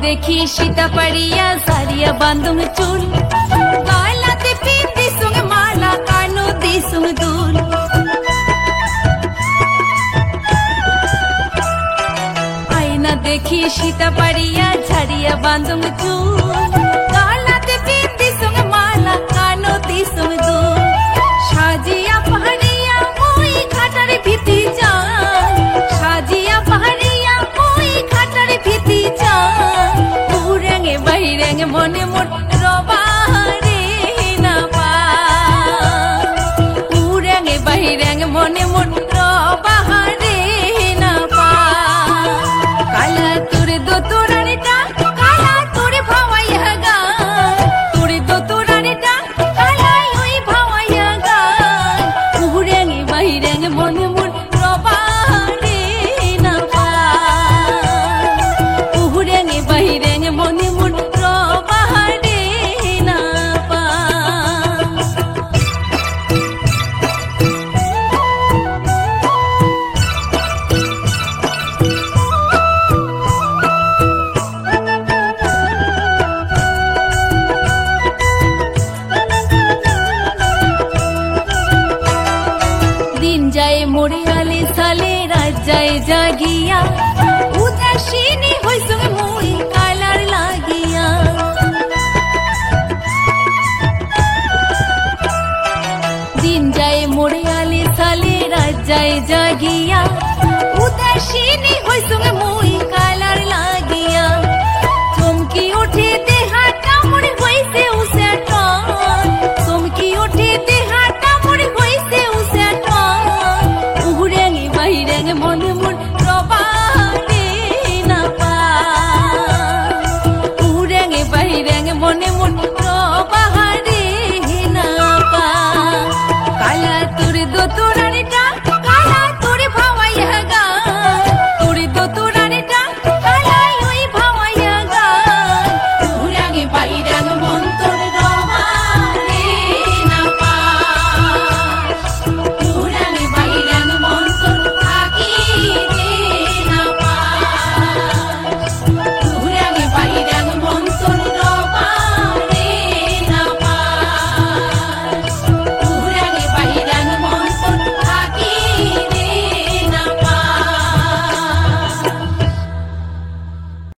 দেখি সীতা পাড়িয়া সারিয়া বান্ধুম চুল গলাতে পিন্দি সুং মালা কানো দিসুং দুল আয়না দেখি সীতা পাড়িয়া ঝাড়িয়া বান্ধুম চুল গলাতে পিন্দি সুং মালা কানো দিসুং দুল সাজিয়া পাহাড়িয়া ওই ঘাটার ভিতি যাই সাজিয়া পাহাড়িয়া ওই ঘাটার ভিতি যাই উড়েঙে বাইরেঙে মনে মোট রবারে না পা উড়েঙে বাইরেঙে মনে মোট রবারে না পা কালা তোরে দো তোরানিটা কালা তোরে ভাওয়াইয়া গা তোরে দো তোরানিটা কালা ওই ভাওয়াইয়া গা উড়েঙে বাইরেঙে মনে মোট রবারে না পা উড়েঙে বাইরেঙে মনে মোট রবারে না পা দিন যায় মোরে আলে সালে রাত যায় জাগিয়া উদাসীনী হইসুং মুই কালার লাগিয়া দিন যায় মোরে আলে সালে রাত যায় জাগিয়া উদাসীনী হইসুং মুই